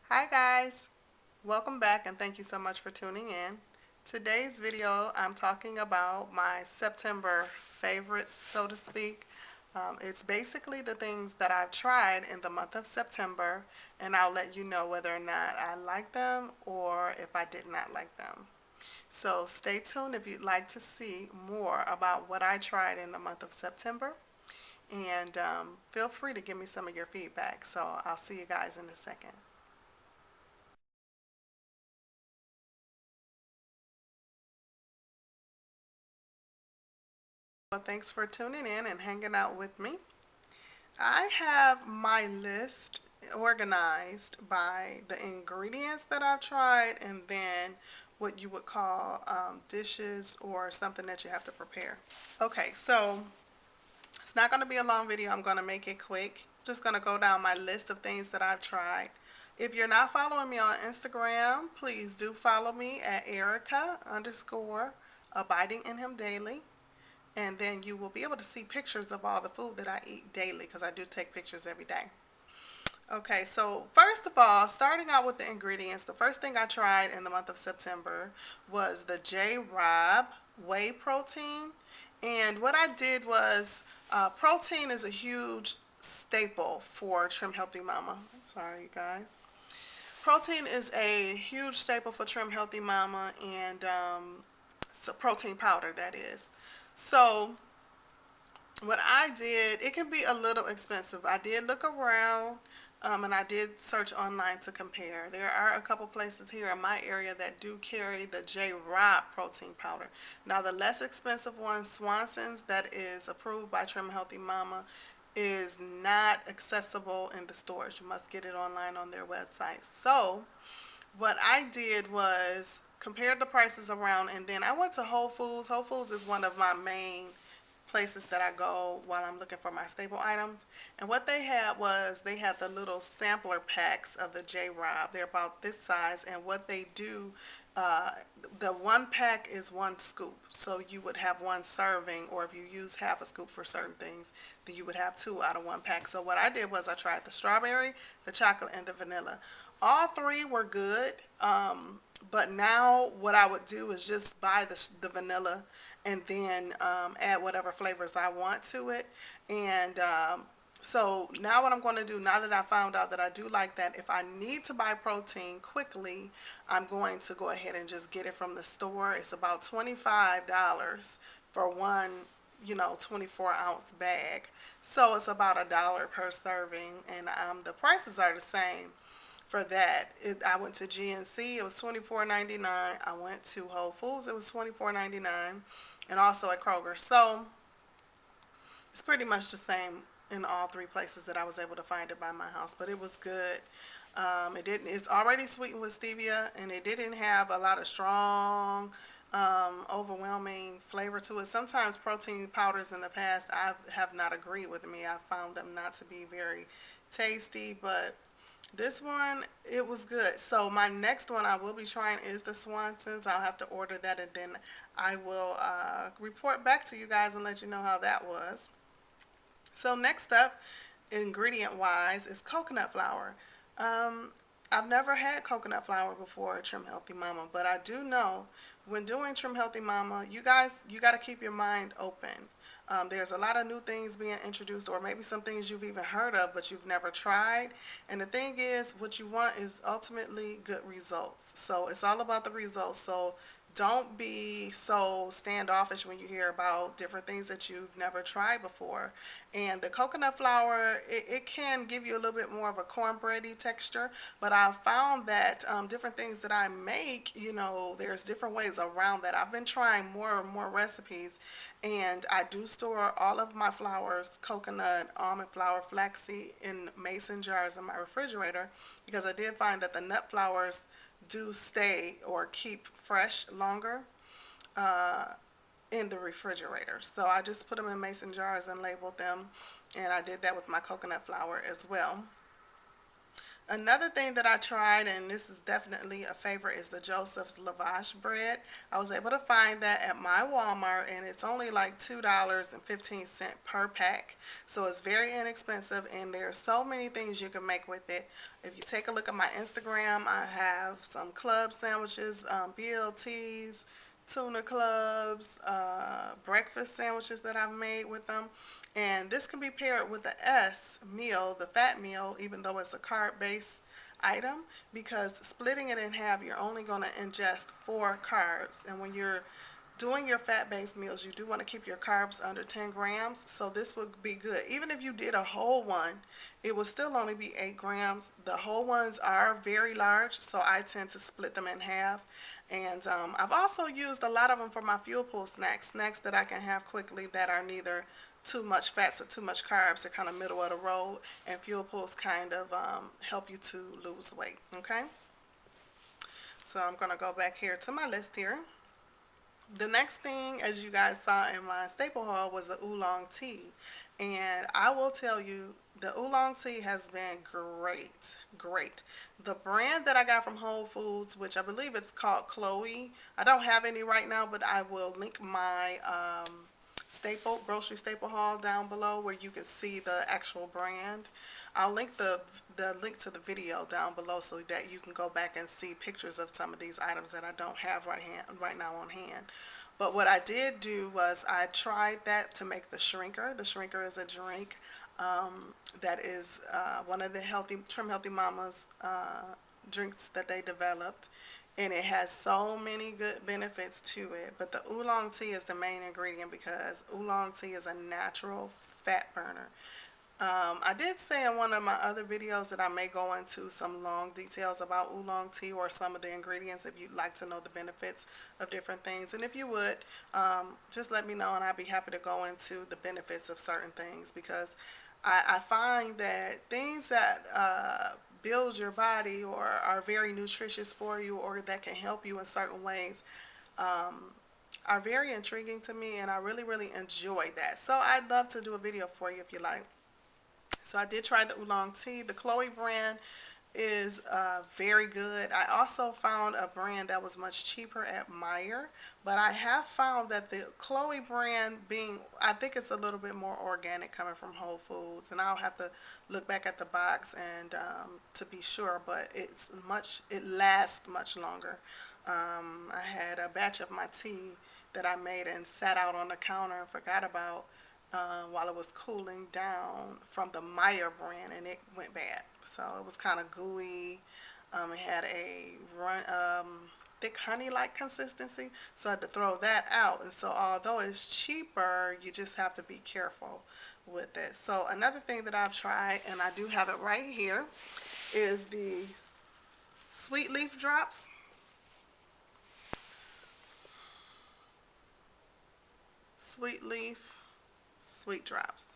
Hi guys, welcome back and thank you so much for tuning in. Today's video I'm talking about my September favorites, so to speak. It's basically the things that I've tried in the month of September, and I'll let you know whether or not I like them or if I did not like them. So stay tuned if you'd like to see more about what I tried in the month of September, and feel free to give me some of your feedback. So I'll see you guys in a second. Well, thanks for tuning in and hanging out with me. I have my list organized by the ingredients that I've tried and then what you would call dishes or something that you have to prepare. Okay, so it's not going to be a long video. I'm going to make it quick. Just going to go down my list of things that I've tried. If you're not following me on Instagram, please do follow me at Erika underscore abiding in him daily. And then you will be able to see pictures of all the food that I eat daily because I do take pictures every day. Okay, so first of all, starting out with the ingredients, the first thing I tried in the month of September was the J Rob whey protein. And what I did was, protein is a huge staple for Trim Healthy Mama. I'm sorry, you guys. Protein is a huge staple for Trim Healthy Mama, and so protein powder, that is. So what I did, it can be a little expensive. I did look around, and I did search online to compare. There are a couple places here in my area that do carry the J Rob protein powder. Now, the less expensive one, Swanson's, that is approved by Trim Healthy Mama, is not accessible in the stores. You must get it online on their website. So, what I did was compared the prices around, and then I went to Whole Foods. Whole Foods is one of my main places that I go while I'm looking for my staple items. And what they had was they had the little sampler packs of the J Rob. They're about this size, and what they do, uh, the one pack is one scoop. So you would have one serving, or if you use half a scoop for certain things, then you would have two out of one pack. So what I did was I tried the strawberry, the chocolate, and the vanilla. All three were good. But now what I would do is just buy the vanilla and then add whatever flavors I want to it. And so now what I'm going to do, now that I found out that I do like that, if I need to buy protein quickly, I'm going to go ahead and just get it from the store. It's about $25 for one, 24-ounce bag. So it's about $1 per serving, and the prices are the same for that. I went to GNC, it was $24.99. I went to Whole Foods, it was $24.99, and also at Kroger. So it's pretty much the same in all three places that I was able to find it by my house, but it was good. It didn't. It's already sweetened with stevia, and it didn't have a lot of strong, overwhelming flavor to it. Sometimes protein powders in the past I have not agreed with me. I found them not to be very tasty, but this one, it was good. So my next one I will be trying is the Swanson's. I'll have to order that, and then I will report back to you guys and let you know how that was. So next up, ingredient wise, is coconut flour. Um, I've never had coconut flour before at Trim Healthy Mama, but I do know when doing Trim Healthy Mama, you guys, you got to keep your mind open. There's a lot of new things being introduced, or maybe some things you've even heard of, but you've never tried. And the thing is, what you want is ultimately good results. So it's all about the results. So don't be so standoffish when you hear about different things that you've never tried before. And the coconut flour, it can give you a little bit more of a cornbready texture, but I've found that different things that I make, there's different ways around that. I've been trying more and more recipes, and I do store all of my flours, coconut, almond flour, flaxseed, in mason jars in my refrigerator, because I did find that the nut flours do stay or keep fresh longer in the refrigerator. So I just put them in mason jars and labeled them, and I did that with my coconut flour as well. Another thing that I tried, and this is definitely a favorite, is the Joseph's lavash bread. I was able to find that at my Walmart, and it's only like $2.15 per pack. So it's very inexpensive, and there's so many things you can make with it. If you take a look at my Instagram, I have some club sandwiches, BLTs, tuna clubs, breakfast sandwiches that I've made with them. And this can be paired with the S meal, the fat meal, even though it's a carb-based item, because splitting it in half, you're only going to ingest 4 carbs. And when you're doing your fat-based meals, you do want to keep your carbs under 10 grams. So this would be good. Even if you did a whole one, it would still only be 8 grams. The whole ones are very large, so I tend to split them in half. And I've also used a lot of them for my fuel pool snacks that I can have quickly that are neither too much fats or too much carbs. They're kind of middle of the road, and fuel pools kind of help you to lose weight. Okay, so I'm going to go back here to my list here. The next thing, as you guys saw in my staple haul, was the oolong tea. And I will tell you, the oolong tea has been great, great. The brand that I got from Whole Foods, which I believe it's called Chloe, I don't have any right now, but I will link my grocery staple haul down below where you can see the actual brand. I'll link the link to the video down below so that you can go back and see pictures of some of these items that I don't have right now on hand. But what I did do was I tried that to make the shrinker. The shrinker is a drink that is one of the Trim Healthy Mamas drinks that they developed. And it has so many good benefits to it. But the oolong tea is the main ingredient because oolong tea is a natural fat burner. I did say in one of my other videos that I may go into some long details about oolong tea or some of the ingredients if you'd like to know the benefits of different things. And if you would, just let me know and I'd be happy to go into the benefits of certain things because I find that things that build your body or are very nutritious for you or that can help you in certain ways are very intriguing to me, and I really, really enjoy that. So I'd love to do a video for you if you like. So I did try the oolong tea. The Chloe brand is very good. I also found a brand that was much cheaper at Meijer, but I have found that the Chloe brand I think it's a little bit more organic coming from Whole Foods, and I'll have to look back at the box and to be sure, but it lasts much longer. I had a batch of my tea that I made and sat out on the counter and forgot about while it was cooling down from the Meijer brand, and it went bad. So it was kind of gooey. It had a thick honey-like consistency, so I had to throw that out. And so although it's cheaper, you just have to be careful with it. So another thing that I've tried, and I do have it right here, is the sweet leaf drops. Sweet leaf sweet drops.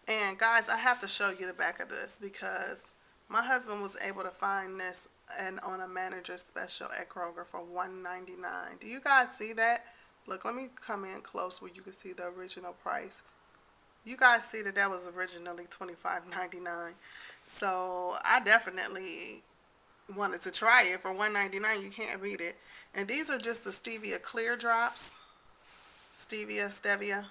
And guys, I have to show you the back of this because my husband was able to find this and on a manager special at Kroger for $1.99. Do you guys see that? Look, let me come in close where you can see the original price. You guys see that was originally $25.99. So I definitely wanted to try it for $1.99. You can't beat it. And these are just the stevia clear drops. Stevia.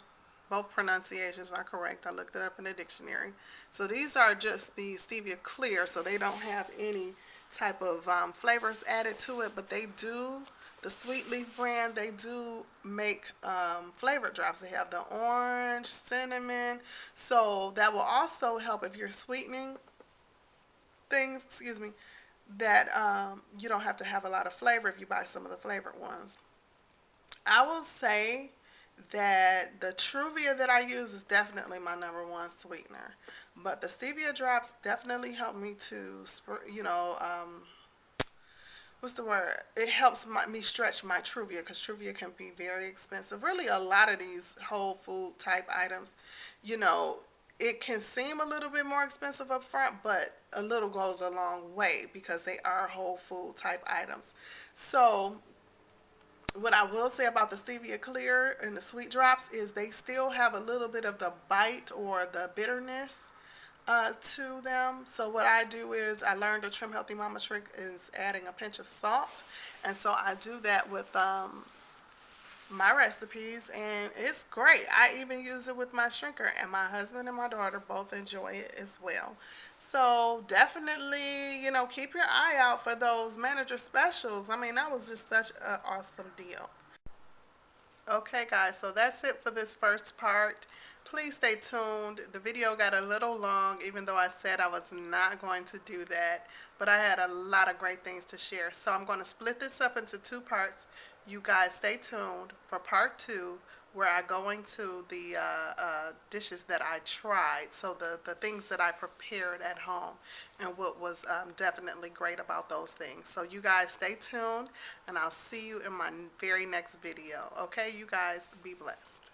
Both pronunciations are correct. I looked it up in the dictionary. So these are just the stevia clear, so they don't have any type of flavors added to it, but they do, the Sweet Leaf brand, they do make flavored drops. They have the orange, cinnamon, so that will also help if you're sweetening things, that you don't have to have a lot of flavor if you buy some of the flavored ones. I will say that the Truvia that I use is definitely my #1 sweetener. But the Stevia Drops definitely help me to, what's the word? It helps me stretch my Truvia because Truvia can be very expensive. Really, a lot of these whole food type items, it can seem a little bit more expensive up front, but a little goes a long way because they are whole food type items. So what I will say about the Stevia Clear and the Sweet Drops is they still have a little bit of the bite or the bitterness to them. So what I do is I learned a Trim Healthy Mama trick is adding a pinch of salt, and so I do that with my recipes, and it's great. I even use it with my shrinker, and my husband and my daughter both enjoy it as well. So definitely, keep your eye out for those manager specials. I mean, that was just such an awesome deal. Okay, guys, so that's it for this first part. Please stay tuned. The video got a little long, even though I said I was not going to do that, but I had a lot of great things to share. So I'm going to split this up into two parts. You guys stay tuned for part two, where I go into the dishes that I tried, so the things that I prepared at home, and what was definitely great about those things. So you guys stay tuned, and I'll see you in my very next video. Okay, you guys be blessed.